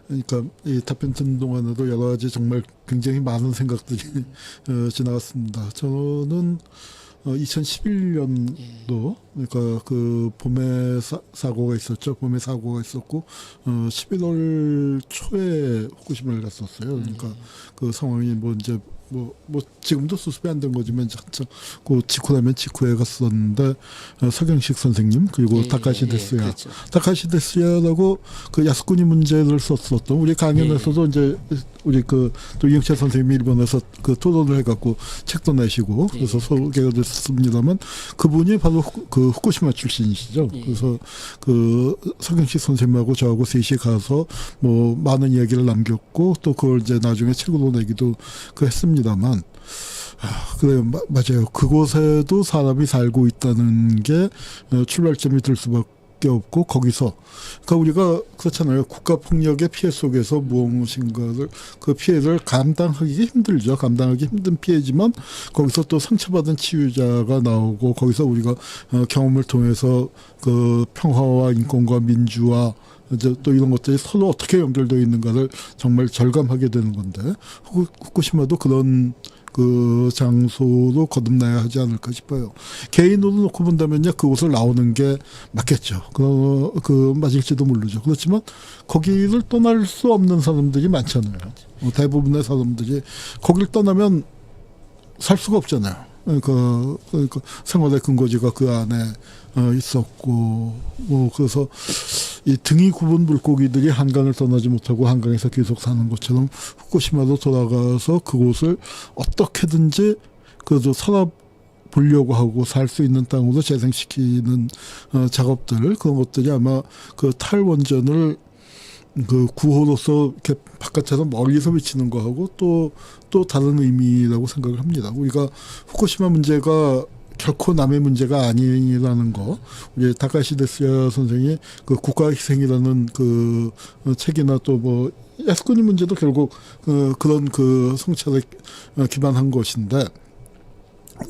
그러니까 이 답변 듣는 동안에도 여러 가지 정말 굉장히 많은 생각들이 지나갔습니다. 저는 2011년도 그러니까 그 봄에 사고가 있었죠. 봄에 사고가 있었고 11월 초에 후쿠시마를 갔었어요. 그러니까 그 상황이 뭐 이제 뭐 지금도 수습이 안 된 거지만 한참 그 직후 나면 직후에 갔었는데 서경식 선생님 그리고 다카시 데스야, 그렇죠. 다카시 데스야라고 그 야스쿠니 문제를 썼었던 우리 강연에서도 이제 우리 그 또 이영철 선생님이 일본에서 그 토론을 해갖고 책도 내시고 그래서 소개가 됐습니다만 그분이 바로 그 후쿠시마 출신이시죠. 그래서 그 서경식 선생님하고 저하고 셋이 가서 뭐 많은 이야기를 남겼고 또 그걸 이제 나중에 책으로 내기도 그 했습니다만 그래요. 맞아요. 그곳에도 사람이 살고 있다는 게 출발점이 될 수밖에 없고 거기서 그러니까 우리가 그렇잖아요. 국가폭력의 피해 속에서 무엇인가를 그 피해를 감당하기 힘들죠. 감당하기 힘든 피해지만 거기서 또 상처받은 치유자가 나오고 거기서 우리가 경험을 통해서 그 평화와 인권과 민주화 이제 또 이런 것들이 서로 어떻게 연결되어 있는가를 정말 절감하게 되는 건데 후쿠시마도 그런 그 장소로 거듭나야 하지 않을까 싶어요. 개인으로 놓고 본다면요, 그곳을 나오는 게 맞겠죠. 그 맞을지도 모르죠. 그렇지만 거기를 떠날 수 없는 사람들이 많잖아요. 대부분의 사람들이 거기를 떠나면 살 수가 없잖아요. 그러니까 생활의 근거지가 그 안에 있었고 뭐 그래서 이 등이 굽은 물고기들이 한강을 떠나지 못하고 한강에서 계속 사는 것처럼 후쿠시마로 돌아가서 그곳을 어떻게든지 그래도 살아보려고 하고 살 수 있는 땅으로 재생시키는 작업들 그런 것들이 아마 그 탈원전을 그 구호로서 이렇게 바깥에서 멀리서 비치는 거하고 또 다른 의미라고 생각을 합니다. 우리가 후쿠시마 문제가 결코 남의 문제가 아니라는 거, 우리 다카시 데스야 선생이 그 국가희생이라는 그 책이나 또 뭐 야스쿠니 문제도 결국 그런 그 성찰에 기반한 것인데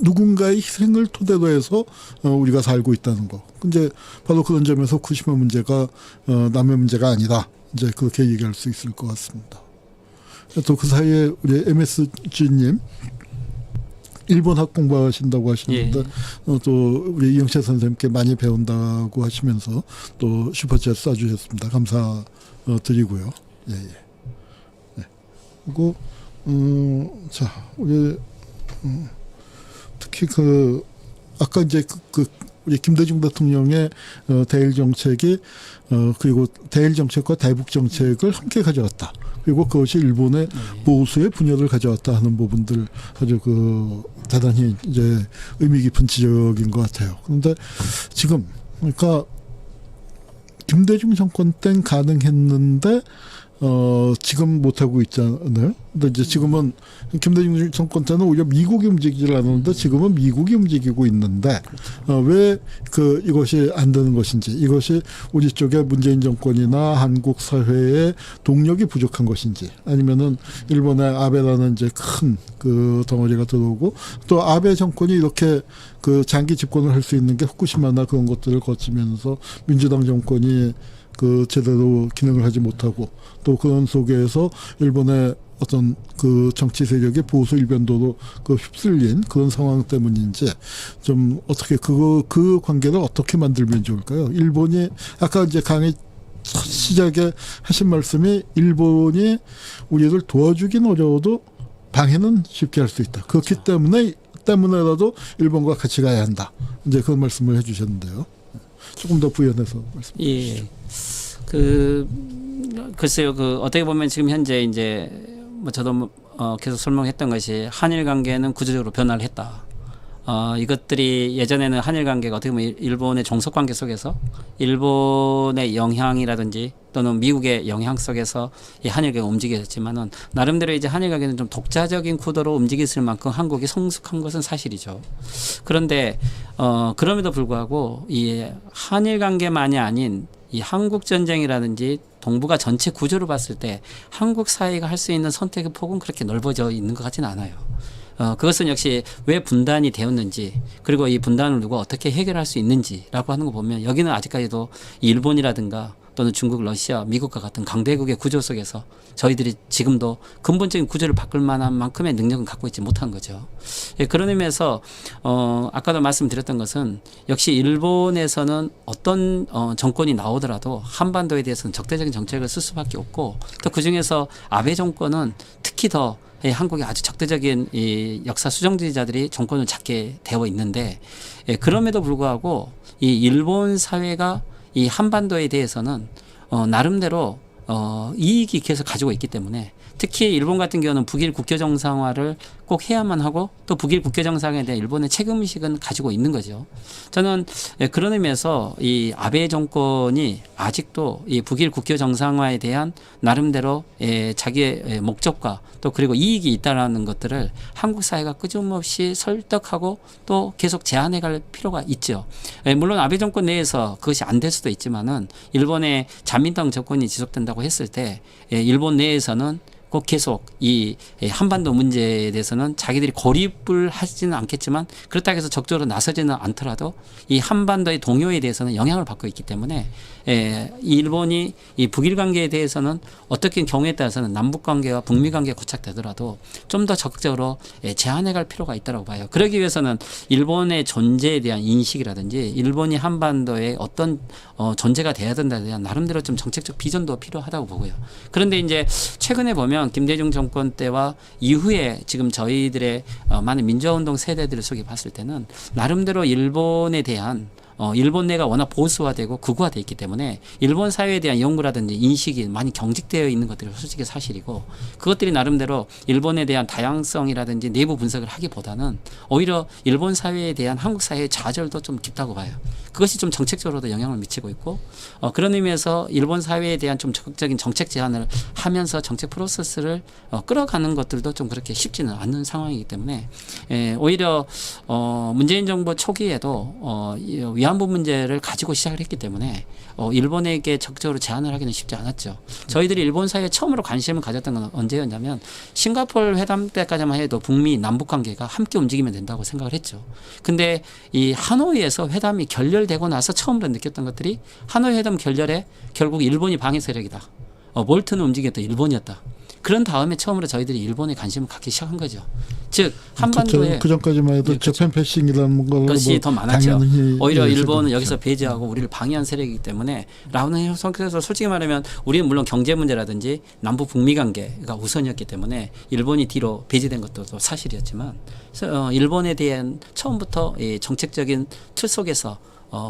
누군가의 희생을 토대로 해서 우리가 살고 있다는 거. 근데 바로 그런 점에서 후쿠시마 문제가 남의 문제가 아니다. 이제 그렇게 얘기할 수 있을 것 같습니다. 또 그 사이에 우리 MSG님 일본학 공부하신다고 하시는데 또 우리 이영채 선생님께 많이 배운다고 하시면서 또 슈퍼챗 쏴주셨습니다. 감사드리고요. 예. 그리고 자 우리 특히 그 아까 이제 우리 김대중 대통령의 대일 정책이 그리고 대일 정책과 대북 정책을 함께 가져왔다. 그리고 그것이 일본의 보수의 분열을 가져왔다 하는 부분들 아주 그 대단히 이제 의미 깊은 지적인 것 같아요. 그런데 지금 그러니까 김대중 정권 땐 가능했는데 지금 못하고 있잖아요. 근데 이제 지금은 김대중 정권 때는 오히려 미국이 움직이질 않았는데 지금은 미국이 움직이고 있는데 왜 이것이 안 되는 것인지 이것이 우리 쪽의 문재인 정권이나 한국 사회의 동력이 부족한 것인지 아니면은 일본의 아베라는 이제 큰 그 덩어리가 들어오고 또 아베 정권이 이렇게 그 장기 집권을 할 수 있는 게 후쿠시마나 그런 것들을 거치면서 민주당 정권이 그 제대로 기능을 하지 못하고 또 그런 속에서 일본의 어떤 그 정치 세력의 보수 일변도로 그 휩쓸린 그런 상황 때문인지 좀 어떻게 그 관계를 어떻게 만들면 좋을까요? 일본이 아까 이제 강의 첫 시작에 하신 말씀이 일본이 우리를 도와주긴 어려워도 방해는 쉽게 할 수 있다. 그렇기 때문에라도 일본과 같이 가야 한다. 이제 그런 말씀을 해주셨는데요. 조금 더 부연해서 말씀. 예. 글쎄요. 어떻게 보면 지금 현재 이제 뭐 저도 계속 설명했던 것이 한일 관계는 구조적으로 변화를 했다. 이것들이 예전에는 한일 관계가 어떻게 보면 일본의 종속 관계 속에서 일본의 영향이라든지 또는 미국의 영향 속에서 이 한일 관계가 움직였지만은 나름대로 이제 한일 관계는 좀 독자적인 구도로 움직였을 만큼 한국이 성숙한 것은 사실이죠. 그런데 그럼에도 불구하고 이 한일 관계만이 아닌 이 한국 전쟁이라든지 동북아 전체 구조를 봤을 때 한국 사회가 할 수 있는 선택의 폭은 그렇게 넓어져 있는 것 같지는 않아요. 그것은 역시 왜 분단이 되었는지 그리고 이 분단을 누가 어떻게 해결할 수 있는지라고 하는 거 보면 여기는 아직까지도 일본이라든가 또는 중국, 러시아, 미국과 같은 강대국의 구조 속에서 저희들이 지금도 근본적인 구조를 바꿀 만한 만큼의 능력은 갖고 있지 못한 거죠. 예, 그런 의미에서 아까도 말씀드렸던 것은 역시 일본에서는 어떤 정권이 나오더라도 한반도에 대해서는 적대적인 정책을 쓸 수밖에 없고 또 그중에서 아베 정권은 특히 더 한국의 아주 적대적인 이 역사 수정주의자들이 정권을 잡게 되어 있는데 그럼에도 불구하고 이 일본 사회가 이 한반도에 대해서는 나름대로 이익이 계속 가지고 있기 때문에 특히 일본 같은 경우는 북일 국교 정상화를 꼭 해야만 하고 또 북일 국교 정상에 대한 일본의 책임의식은 가지고 있는 거죠. 저는 그런 의미에서 이 아베 정권이 아직도 이 북일 국교 정상화에 대한 나름대로 자기의 목적과 또 그리고 이익이 있다라는 것들을 한국 사회가 끊임없이 설득하고 또 계속 제한해 갈 필요가 있죠. 물론 아베 정권 내에서 그것이 안 될 수도 있지만은 일본의 자민당 정권이 지속된다고 했을 때 일본 내에서는 꼭 계속 이 한반도 문제에 대해서는 자기들이 고립을 하지는 않겠지만 그렇다고 해서 적극적으로 나서지는 않더라도 이 한반도의 동요에 대해서는 영향을 받고 있기 때문에 일본이 이 북일 관계에 대해서는 어떻게 경우에 따라서는 남북 관계와 북미 관계가 고착되더라도 좀 더 적극적으로 제한해 갈 필요가 있다고 봐요. 그러기 위해서는 일본의 존재에 대한 인식이라든지 일본이 한반도에 어떤 존재가 돼야 된다에 대한 나름대로 좀 정책적 비전도 필요하다고 보고요. 그런데 이제 최근에 보면 김대중 정권 때와 이후에 지금 저희들의 많은 민주화운동 세대들을 속에 봤을 때는 나름대로 일본에 대한 일본 내가 워낙 보수화되고 극우화되어 있기 때문에 일본 사회에 대한 연구라든지 인식이 많이 경직되어 있는 것들이 솔직히 사실이고 그것들이 나름대로 일본에 대한 다양성이라든지 내부 분석을 하기보다는 오히려 일본 사회에 대한 한국 사회의 좌절도 좀 깊다고 봐요. 그것이 좀 정책적으로도 영향을 미치고 있고 그런 의미에서 일본 사회에 대한 좀 적극적인 정책 제안을 하면서 정책 프로세스를 끌어가는 것들도 좀 그렇게 쉽지는 않는 상황이기 때문에 오히려 문재인 정부 초기에도 위안부 문제를 가지고 시작을 했기 때문에 일본에게 적극적으로 제안을 하기는 쉽지 않았죠. 저희들이 일본 사회에 처음으로 관심을 가졌던 건 언제였냐면 싱가포르 회담 때까지만 해도 북미 남북 관계가 함께 움직이면 된다고 생각을 했죠. 근데 이 하노이에서 회담이 결렬되고 나서 처음으로 느꼈던 것들이 하노이 회담 결렬에 결국 일본이 방해 세력이다. 볼튼을 움직였던 일본이었다. 그런 다음에 처음으로 저희들이 일본에 관심을 갖기 시작한 거죠. 즉 한반도에 그 전까지만 해도 재팬 패싱이라는 걸 것이 더 많았죠. 오히려 일본은 여기서 그렇죠. 배제하고 우리를 방해한 세력이기 때문에 라우는 성격에서 솔직히 말하면 우리는 물론 경제 문제라든지 남북 북미 관계가 우선이었기 때문에 일본이 뒤로 배제된 것도 사실이었지만 일본에 대한 처음부터 이 정책적인 틀 속에서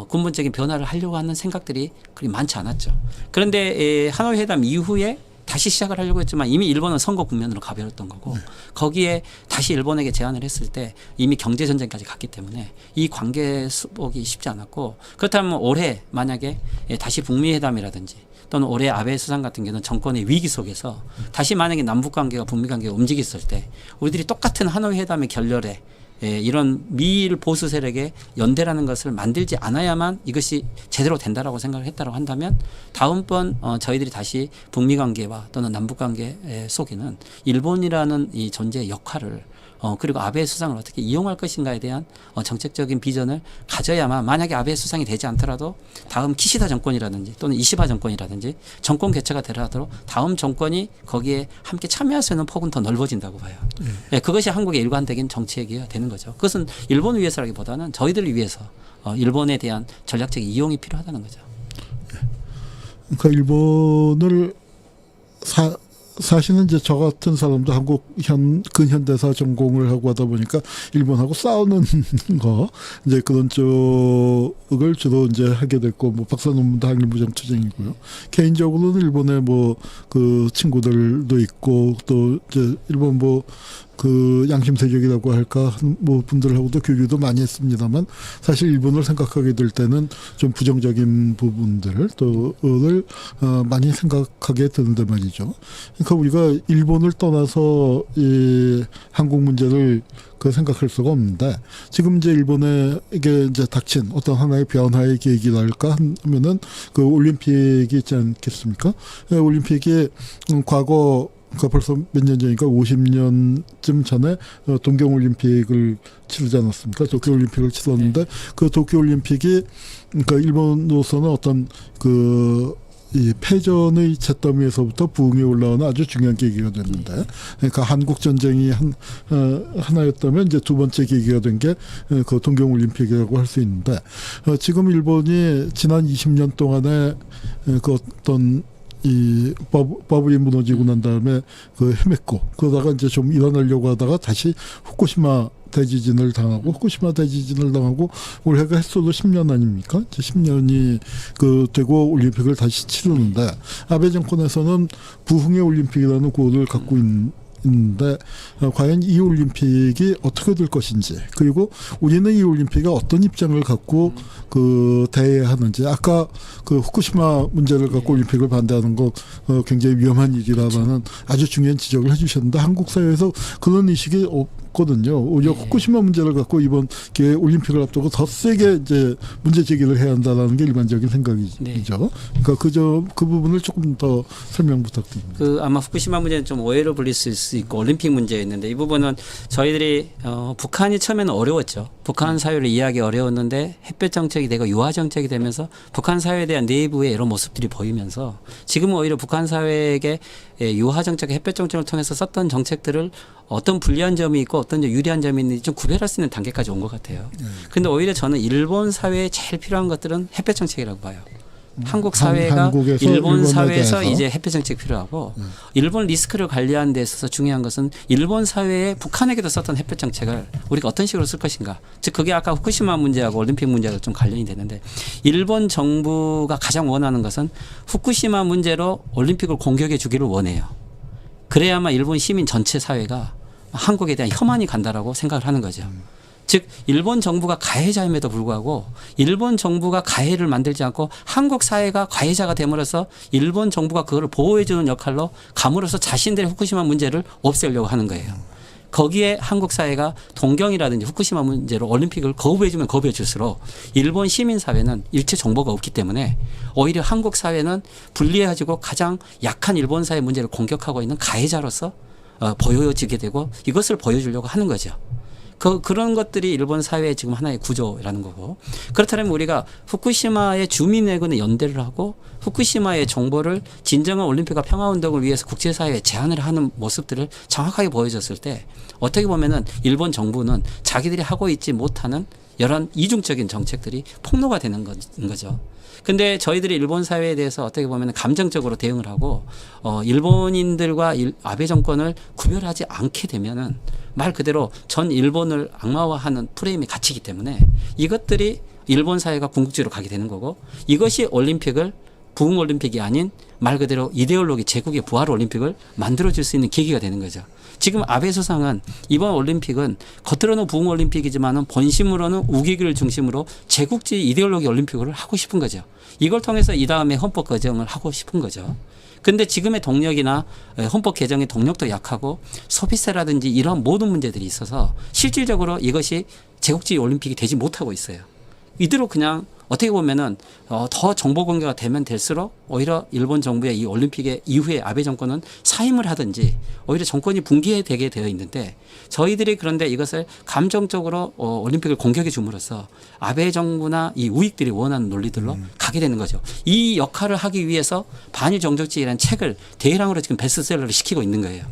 근본적인 변화를 하려고 하는 생각들이 그리 많지 않았죠. 그런데 하노이 회담 이후에 다시 시작을 하려고 했지만 이미 일본은 선거 국면으로 가버렸던 거고 거기에 다시 일본에게 제안을 했을 때 이미 경제 전쟁까지 갔기 때문에 이 관계 수복이 쉽지 않았고 그렇다면 올해 만약에 다시 북미 회담이라든지 또는 올해 아베 수상 같은 경우는 정권의 위기 속에서 다시 만약에 남북 관계가 북미 관계가 움직였을 때 우리들이 똑같은 하노이 회담의 결렬에 이런 미일 보수 세력의 연대라는 것을 만들지 않아야만 이것이 제대로 된다라고 생각을 했다고 한다면 다음번 저희들이 다시 북미 관계와 또는 남북 관계 속에는 일본이라는 이 존재의 역할을 그리고 아베 수상을 어떻게 이용할 것인가에 대한 정책적인 비전을 가져야만 만약에 아베 수상이 되지 않더라도 다음 키시다 정권이라든지 또는 이시바 정권이라든지 정권 교체가 되더라도 다음 정권이 거기에 함께 참여할 수 있는 폭은 더 넓어진다고 봐요. 네, 그것이 한국의 일관적인 정책이 되는 거죠. 그것은 일본을 위해서라기보다는 저희들을 위해서 일본에 대한 전략적 이용이 필요하다는 거죠. 그러니까 일본을 사실은 이제 저 같은 사람도 한국 근현대사 전공을 하고 하다 보니까 일본하고 싸우는 거 이제 그런 쪽을 주로 이제 하게 됐고 뭐 박사 논문도 한일무장 투쟁이고요. 개인적으로는 일본에 뭐 그 친구들도 있고 또 이제 일본 뭐 그 양심 세력이라고 할까 뭐 분들하고도 교류도 많이 했습니다만 사실 일본을 생각하게 될 때는 좀 부정적인 부분들을 또를 많이 생각하게 되는데 말이죠. 그러니까 우리가 일본을 떠나서 이 한국 문제를 그 생각할 수가 없는데 지금 이제 일본에 이게 이제 닥친 어떤 하나의 변화의 계기랄까 하면은 그 올림픽이 있지 않겠습니까? 올림픽이 과거 그러니까 벌써 몇 년 전이니까 50년쯤 전에 동경올림픽을 치르지 않았습니까? 도쿄올림픽을 치렀는데 그 도쿄올림픽이 그러니까 일본으로서는 어떤 그 이 패전의 잿더미에서부터 부흥에 올라오는 아주 중요한 계기가 됐는데, 그러니까 한국 전쟁이 하나였다면 이제 두 번째 계기가 된 게 그 동경 올림픽이라고 할 수 있는데, 지금 일본이 지난 20년 동안에 그 어떤 이 버블이 무너지고 난 다음에 그 헤맸고, 그러다가 이제 좀 일어나려고 하다가 다시 후쿠시마 대지진을 당하고, 후쿠시마 대지진을 당하고, 올해가 했어도 10년 아닙니까? 이제 10년이 그 되고 올림픽을 다시 치르는데, 아베 정권에서는 부흥의 올림픽이라는 구호를 갖고 있는데, 과연 이 올림픽이 어떻게 될 것인지, 그리고 우리는 이 올림픽에 어떤 입장을 갖고 그 대해야 하는지. 아까 그 후쿠시마 문제를 갖고 올림픽을 반대하는 거 굉장히 위험한 일이라는 아주 중요한 지적을 해주셨는데, 한국 사회에서 그런 의식이 없거든요. 오히려 후쿠시마 문제를 갖고 이번 기회에 올림픽을 앞두고 더 세게 이제 문제 제기를 해야 한다라는 게 일반적인 생각이죠. 그러니까 그 부분을 조금 더 설명 부탁드립니다. 그 아마 후쿠시마 문제는 좀 오해로 불릴 수 있고 올림픽 문제였는데, 이 부분은 저희들이 북한이 처음에는 어려웠죠. 북한 사회를 이해하기 어려웠는데 햇볕 정책이 되고 유화 정책이 되면서 북한 사회에 대한 내부의 여러 모습들이 보이면서, 지금은 오히려 북한 사회에게 유화 정책, 햇볕 정책을 통해서 썼던 정책들을 어떤 불리한 점이 있고 어떤 유리한 점이 있는지 좀 구별할 수 있는 단계까지 온 것 같아요. 그런데 오히려 저는 일본 사회에 제일 필요한 것들은 햇볕 정책이라고 봐요. 한국 사회가 일본 사회에서 이제 햇볕 정책이 필요하고, 일본 리스크를 관리하는 데 있어서 중요한 것은 일본 사회에 북한에게도 썼던 햇볕 정책을 우리가 어떤 식으로 쓸 것인가. 즉 그게 아까 후쿠시마 문제하고 올림픽 문제하고 좀 관련이 되는데, 일본 정부가 가장 원하는 것은 후쿠시마 문제로 올림픽을 공격해 주기를 원해요. 그래야만 일본 시민 전체 사회가 한국에 대한 혐한이 간다라고 생각을 하는 거죠. 즉 일본 정부가 가해자임에도 불구하고 일본 정부가 가해를 만들지 않고 한국 사회가 가해자가 됨으로써 일본 정부가 그거를 보호해 주는 역할로 감으로써 자신들의 후쿠시마 문제를 없애려고 하는 거예요. 거기에 한국 사회가 동경이라든지 후쿠시마 문제로 올림픽을 거부해 주면 거부해 줄수록 일본 시민 사회는 일체 정보가 없기 때문에 오히려 한국 사회는 불리해지고 가장 약한 일본 사회 문제를 공격하고 있는 가해자로서 보여지게 되고, 이것을 보여주려고 하는 거죠. 그런 것들이 일본 사회의 지금 하나의 구조라는 거고, 그렇다면 우리가 후쿠시마의 주민회군에 연대를 하고 후쿠시마의 정보를 진정한 올림픽과 평화운동을 위해서 국제사회에 제안을 하는 모습들을 정확하게 보여줬을 때, 어떻게 보면은 일본 정부는 자기들이 하고 있지 못하는 여러 이중적인 정책들이 폭로가 되는 거죠. 근데 저희들이 일본 사회에 대해서 어떻게 보면 감정적으로 대응을 하고 일본인들과 아베 정권을 구별하지 않게 되면은 말 그대로 전 일본을 악마화하는 프레임이 갇히기 때문에 이것들이 일본 사회가 궁극지로 가게 되는 거고, 이것이 올림픽을 부흥 올림픽이 아닌 말 그대로 이데올로기 제국의 부활 올림픽을 만들어줄 수 있는 계기가 되는 거죠. 지금 아베 수상은 이번 올림픽은 겉으로는 부흥 올림픽이지만은 본심으로는 우기기를 중심으로 제국주의 이데올로기 올림픽을 하고 싶은 거죠. 이걸 통해서 이 다음에 헌법 개정을 하고 싶은 거죠. 근데 지금의 동력이나 헌법 개정의 동력도 약하고 소비세라든지 이런 모든 문제들이 있어서 실질적으로 이것이 제국주의 올림픽이 되지 못하고 있어요. 이대로 그냥 어떻게 보면은 더 정보 공개가 되면 될수록 오히려 일본 정부의 이 올림픽의 이후에 아베 정권은 사임을 하든지 오히려 정권이 붕괴되게 되어 있는데, 저희들이 그런데 이것을 감정적으로 올림픽을 공격해 줌으로써 아베 정부나 이 우익들이 원하는 논리들로 가게 되는 거죠. 이 역할을 하기 위해서 반일 종족주의라는 책을 대량으로 지금 베스트셀러를 시키고 있는 거예요.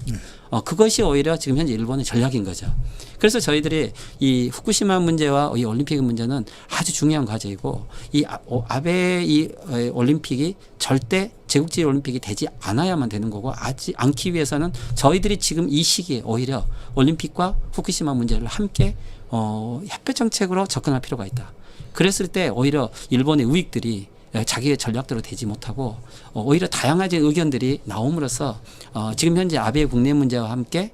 그것이 오히려 지금 현재 일본의 전략인 거죠. 그래서 저희들이 이 후쿠시마 문제와 이 올림픽 문제는 아주 중요한 과제이고, 이 아베 이 올림픽이 절대 제국주의 올림픽이 되지 않아야만 되는 거고, 않기 위해서는 저희들이 지금 이 시기에 오히려 올림픽과 후쿠시마 문제를 함께 협회 정책으로 접근할 필요가 있다. 그랬을 때 오히려 일본의 우익들이 자기의 전략대로 되지 못하고 오히려 다양한 의견들이 나옴으로써 지금 현재 아베 국내 문제와 함께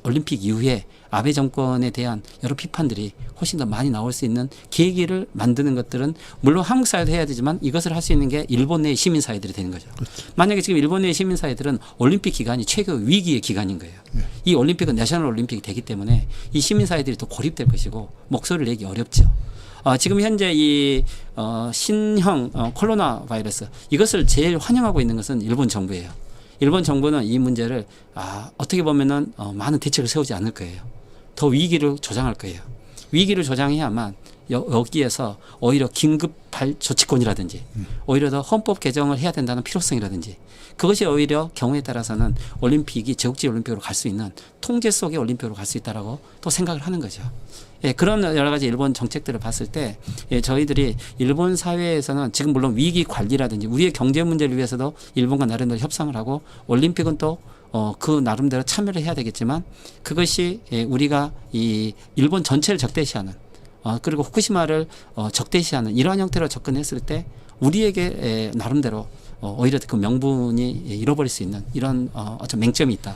올림픽 이후에 아베 정권에 대한 여러 비판들이 훨씬 더 많이 나올 수 있는 계기를 만드는 것들은 물론 한국 사회도 해야 되지만 이것을 할 수 있는 게 일본 내 시민사회들이 되는 거죠. 그렇죠. 만약에 지금 일본 내 시민사회들은 올림픽 기간이 최고 위기의 기간인 거예요. 이 올림픽은 내셔널 올림픽이 되기 때문에 이 시민사회들이 또 고립될 것이고 목소리를 내기 어렵죠. 지금 현재 이 신형 코로나 바이러스, 이것을 제일 환영하고 있는 것은 일본 정부예요. 일본 정부는 이 문제를 어떻게 보면은 많은 대책을 세우지 않을 거예요. 더 위기를 조장할 거예요. 위기를 조장해야만 여기에서 오히려 긴급 조치권이라든지 오히려 더 헌법 개정을 해야 된다는 필요성이라든지 그것이 오히려 경우에 따라서는 올림픽이 제국주의 올림픽으로 갈 수 있는 통제 속의 올림픽으로 갈 수 있다라고 또 생각을 하는 거죠. 예, 그런 여러 가지 일본 정책들을 봤을 때 저희들이 일본 사회에서는 지금 물론 위기 관리라든지 우리의 경제 문제를 위해서도 일본과 나름대로 협상을 하고 올림픽은 또 그 나름대로 참여를 해야 되겠지만 그것이 우리가 이 일본 전체를 적대시하는 그리고 후쿠시마를 적대시하는 이러한 형태로 접근했을 때 우리에게 나름대로 오히려 그 명분이 잃어버릴 수 있는 이런 어떤 맹점이 있다.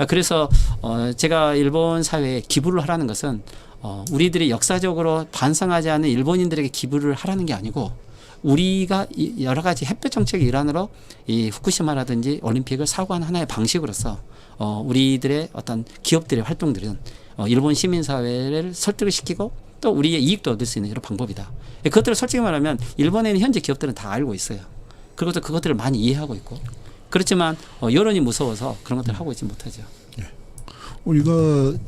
그래서 제가 일본 사회에 기부를 하라는 것은 우리들이 역사적으로 반성하지 않은 일본인들에게 기부를 하라는 게 아니고 우리가 여러 가지 햇볕 정책의 일환으로 이 후쿠시마라든지 올림픽을 사고하는 하나의 방식으로서 우리들의 어떤 기업들의 활동들은 일본 시민사회를 설득을 시키고 또 우리의 이익도 얻을 수 있는 이런 방법이다. 그것들을 솔직히 말하면 일본에 있는 현재 기업들은 다 알고 있어요. 그리고 또 그것들을 많이 이해하고 있고 그렇지만 여론이 무서워서 그런 것들을 하고 있지 못하죠. 우리가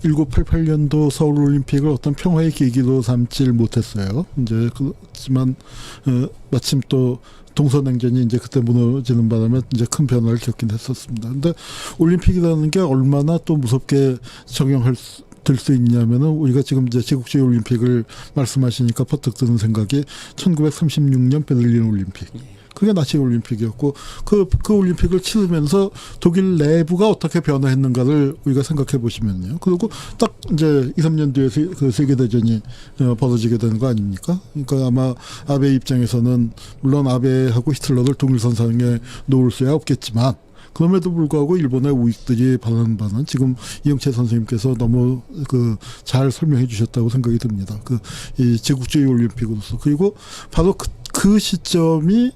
1988년도 서울올림픽을 어떤 평화의 계기로 삼질 못했어요. 이제 그렇지만 마침 또 동서냉전이 이제 그때 무너지는 바람에 이제 큰 변화를 겪긴 했었습니다. 근데 올림픽이라는 게 얼마나 또 무섭게 적용할 될 수 있냐면은 우리가 지금 이제 제국주의 올림픽을 말씀하시니까 퍼뜩 드는 생각이 1936년 베를린 올림픽. 그게 나치 올림픽이었고 그 올림픽을 치르면서 독일 내부가 어떻게 변화했는가를 우리가 생각해 보시면요. 그리고 딱 이제 2, 3년 뒤에 그 세계 대전이 벌어지게 되는 거 아닙니까? 그러니까 아마 아베 입장에서는 물론 아베하고 히틀러를 동일선상에 놓을 수야 없겠지만 그럼에도 불구하고 일본의 우익들이 바라는 바는 지금 이영채 선생님께서 너무 잘 설명해 주셨다고 생각이 듭니다. 이 제국주의 올림픽으로서. 그리고 바로 그 시점이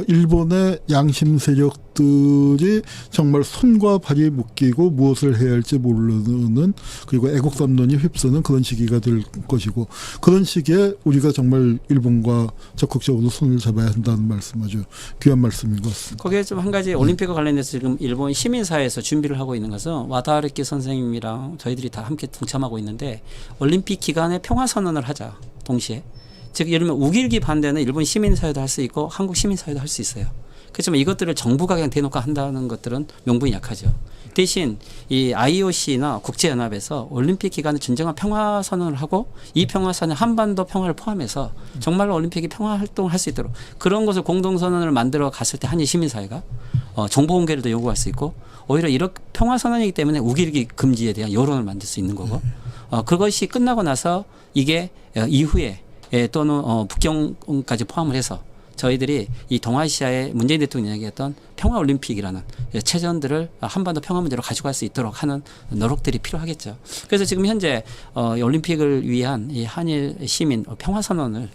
일본의 양심 세력들이 정말 손과 발이 묶이고 무엇을 해야 할지 모르는 그리고 애국담론이 휩쓰는 그런 시기가 될 것이고 그런 시기에 우리가 정말 일본과 적극적으로 손을 잡아야 한다는 말씀 아주 귀한 말씀인 것 같습니다. 거기에 좀 한 가지 올림픽과 관련해서 지금 일본 시민사회에서 준비를 하고 있는 것은 와다하루키 선생님이랑 저희들이 다 함께 동참하고 있는데 올림픽 기간에 평화선언을 하자 동시에 즉 예를 들면 우길기 반대는 일본 시민사회도 할 수 있고 한국 시민사회도 할 수 있어요. 그렇지만 이것들을 정부가 그냥 대놓고 한다는 것들은 명분이 약하죠. 대신 이 IOC나 국제연합에서 올림픽 기간에 진정한 평화 선언을 하고 이 평화 선언 한반도 평화를 포함해서 정말로 올림픽이 평화 활동을 할 수 있도록 그런 것을 공동선언을 만들어 갔을 때 한일 시민사회가 정보 공개를 더 요구할 수 있고 오히려 이런 평화 선언이기 때문에 우길기 금지에 대한 여론을 만들 수 있는 거고 그것이 끝나고 나서 이게 이후에 또는 북경까지 포함을 해서 저희들이 이 동아시아의 문재인 대통령이 얘기했던 평화올림픽이라는 체전들을 한반도 평화 문제로 가져갈 수 있도록 하는 노력들이 필요하겠죠. 그래서 지금 현재 올림픽을 위한 이 한일 시민 평화선언을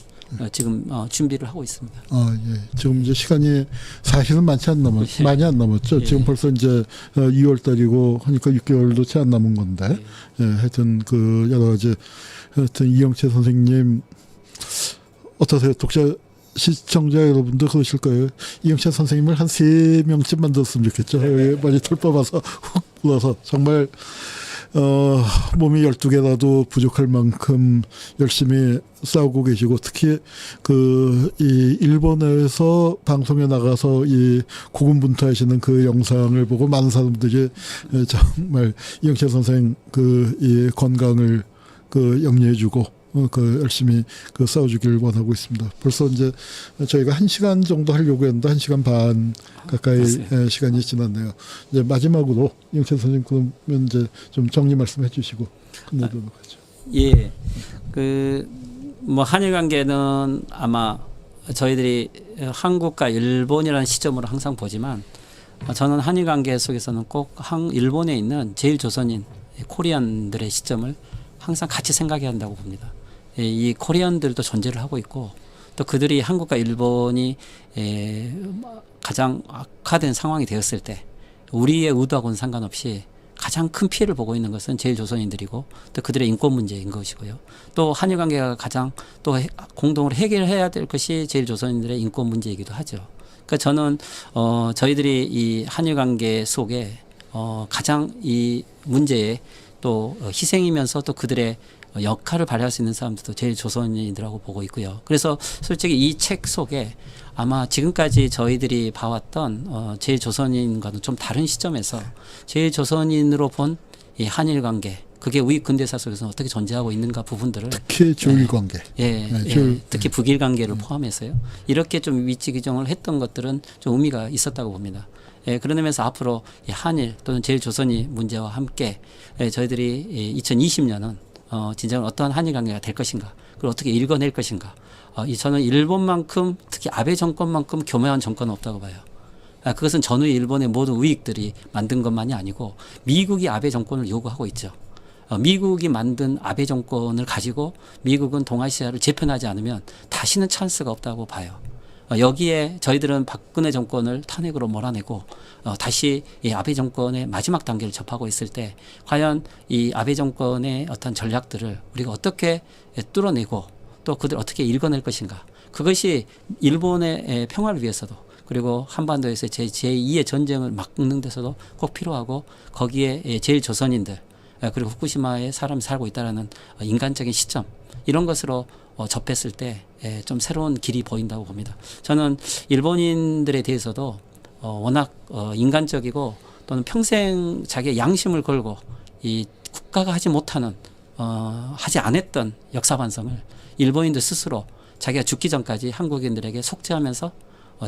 지금 준비를 하고 있습니다. 예. 지금 이제 시간이 사실은 많이 안 남았죠. 예. 지금 벌써 이제 2월 달이고 하니까 6개월도 채 안 남은 건데, 예. 하여튼 여러 가지 하여튼 이영채 선생님 어떠세요? 시청자 여러분도 그러실 거예요. 이영채 선생님을 한 3명쯤 만들었으면 좋겠죠. 많이 털 뽑아서 훅 불어서 정말 몸이 12개라도 부족할 만큼 열심히 싸우고 계시고 특히 이 일본에서 방송에 나가서 이 고군분투하시는 그 영상을 보고 많은 사람들이 정말 이영채 선생 이 건강을 염려해주고 열심히 싸워주길 원하고 있습니다. 벌써 이제 저희가 1시간 정도 하려고 했는데 1시간 반 가까이 시간이 지났네요. 이제 마지막으로 이영채 선생님 그러면 이제 좀 정리 말씀해 주시고 끝내도록 하죠. 예. 한일 관계는 아마 저희들이 한국과 일본이라는 시점으로 항상 보지만 저는 한일 관계 속에서는 꼭 일본에 있는 제일 조선인 코리안들의 시점을 항상 같이 생각해야 한다고 봅니다. 이 코리안들도 존재를 하고 있고 또 그들이 한국과 일본이 가장 악화된 상황이 되었을 때 우리의 의도하고는 상관없이 가장 큰 피해를 보고 있는 것은 제일 조선인들이고 또 그들의 인권 문제인 것이고요. 또 한일 관계가 가장 또 공동으로 해결해야 될 것이 제일 조선인들의 인권 문제이기도 하죠. 그러니까 저는 저희들이 이 한일 관계 속에 가장 이 문제에 또 희생이면서 또 그들의 역할을 발휘할 수 있는 사람들도 제일 조선인이라고 보고 있고요. 그래서 솔직히 이 책 속에 아마 지금까지 저희들이 봐왔던 제일 조선인과는 좀 다른 시점에서 제일 조선인으로 본 이 한일 관계, 그게 우익 근대사 속에서 어떻게 존재하고 있는가 부분들을 특히 조일 관계. 특히 북일 관계를 포함해서요. 이렇게 좀 위치 규정을 했던 것들은 좀 의미가 있었다고 봅니다. 그런 의미에서 앞으로 이 한일 또는 제일 조선이 문제와 함께 저희들이 2020년은 진정한 어떠한 한일 관계가 될 것인가, 그걸 어떻게 읽어낼 것인가. 저는 일본만큼, 특히 아베 정권만큼 교묘한 정권은 없다고 봐요. 그것은 전후의 일본의 모든 우익들이 만든 것만이 아니고 미국이 아베 정권을 요구하고 있죠. 미국이 만든 아베 정권을 가지고 미국은 동아시아를 재편하지 않으면 다시는 찬스가 없다고 봐요. 여기에 저희들은 박근혜 정권을 탄핵으로 몰아내고 다시 이 아베 정권의 마지막 단계를 접하고 있을 때 과연 이 아베 정권의 어떤 전략들을 우리가 어떻게 뚫어내고 또 그들 어떻게 읽어낼 것인가. 그것이 일본의 평화를 위해서도 그리고 한반도에서 제2의 전쟁을 막는 데서도 꼭 필요하고, 거기에 제일 조선인들 그리고 후쿠시마에 사람이 살고 있다는 인간적인 시점, 이런 것으로 접했을 때 좀 새로운 길이 보인다고 봅니다. 저는 일본인들에 대해서도 워낙 인간적이고 또는 평생 자기의 양심을 걸고 이 국가가 하지 못하는 하지 않았던 역사 반성을 일본인들 스스로 자기가 죽기 전까지 한국인들에게 속죄하면서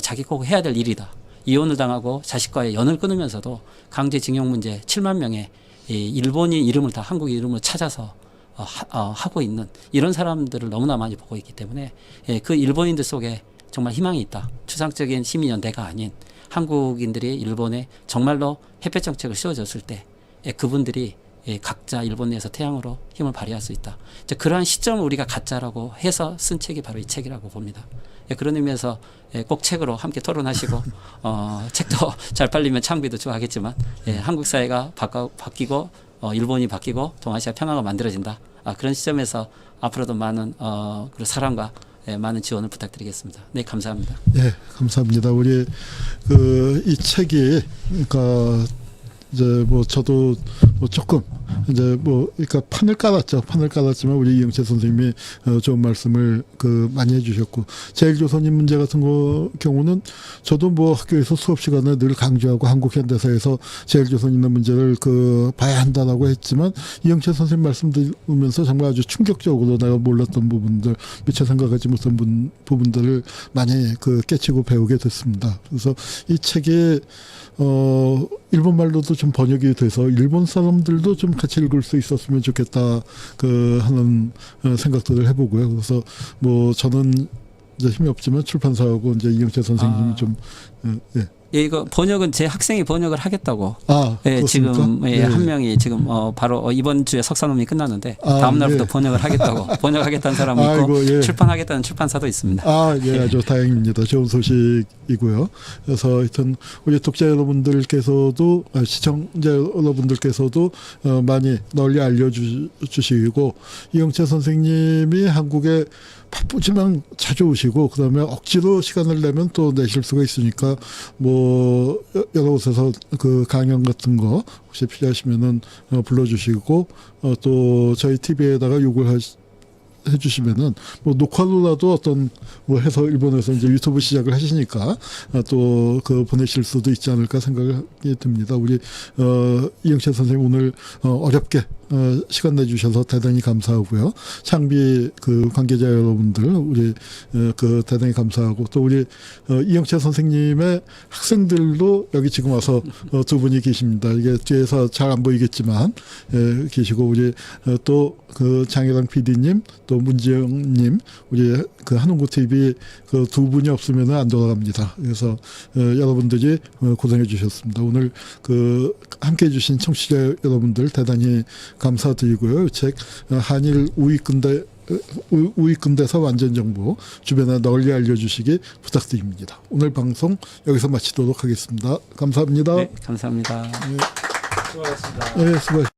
자기 꼭 해야 될 일이다. 이혼을 당하고 자식과의 연을 끊으면서도 강제징용 문제 7만 명의 일본인 이름을 다 한국 이름을 찾아서 하고 있는 이런 사람들을 너무나 많이 보고 있기 때문에 그 일본인들 속에 정말 희망이 있다. 추상적인 시민연대가 아닌 한국인들이 일본에 정말로 햇볕 정책을 씌워줬을 때 그분들이 각자 일본 내에서 태양으로 힘을 발휘할 수 있다. 그러한 시점을 우리가 갖자라고 해서 쓴 책이 바로 이 책이라고 봅니다. 그런 의미에서 꼭 책으로 함께 토론하시고 책도 잘 팔리면 창비도 좋아하겠지만 한국 사회가 바뀌고 일본이 바뀌고 동아시아 평화가 만들어진다. 그런 시점에서 앞으로도 많은 그리고 사랑과 많은 지원을 부탁드리겠습니다. 네, 감사합니다. 네, 감사합니다. 우리 이 책이 그러니까 이제 뭐 저도 뭐 조금 이제 뭐 그러니까 판을 깔았지만 우리 이영채 선생님이 좋은 말씀을 많이 해주셨고, 제일조선인 문제 같은 경우는 저도 뭐 학교에서 수업 시간에 늘 강조하고 한국 현대사에서 제일조선인의 문제를 봐야 한다라고 했지만, 이영채 선생님 말씀 들으면서 정말 아주 충격적으로 내가 몰랐던 부분들, 미처 생각하지 못한 부분들을 많이 깨치고 배우게 됐습니다. 그래서 이 책이 일본말로도 좀 번역이 돼서 일본 사람들도 좀 같이 읽을 수 있었으면 좋겠다 하는 생각들을 해보고요. 그래서 뭐 저는 이제 힘이 없지만 출판사하고 이제 이영채 선생님이 좀 이거 번역은 제 학생이 번역을 하겠다고. 그렇습니까? 지금 한 명이 지금 바로 이번 주에 석사논문이 끝났는데 다음 날부터 번역을 하겠다고. 번역하겠다는 사람이 있고 출판하겠다는 출판사도 있습니다. 아주 다행입니다. 좋은 소식이고요. 그래서 하여튼 우리 독자 여러분들께서도 시청자 여러분들께서도 많이 널리 알려주시고, 이영채 선생님이 한국에 바쁘지만 자주 오시고 그다음에 억지로 시간을 내면 또 내실 수가 있으니까 뭐 여러 곳에서 강연 같은 거 혹시 필요하시면은 불러주시고 또 저희 TV에다가 요구를 해주시면은 뭐 녹화로라도 어떤 뭐 해서 일본에서 이제 유튜브 시작을 하시니까 또 보내실 수도 있지 않을까 생각이 듭니다. 우리 이영채 선생님 오늘 어렵게 시간 내주셔서 대단히 감사하고요. 창비 관계자 여러분들 우리 대단히 감사하고, 또 우리 이영채 선생님의 학생들도 여기 지금 와서 두 분이 계십니다. 이게 뒤에서 잘 안 보이겠지만 계시고, 우리 또 장혜랑 PD님 또 문지영님, 우리 한홍구 TV 두 분이 없으면 안 돌아갑니다. 그래서 여러분들이 고생해 주셨습니다. 오늘 함께해 주신 청취자 여러분들 대단히 감사드리고요. 책 한일 우익근대사 완전정보 주변에 널리 알려주시기 부탁드립니다. 오늘 방송 여기서 마치도록 하겠습니다. 감사합니다. 네, 감사합니다. 수고하셨습니다. 네, 수고하셨습니다.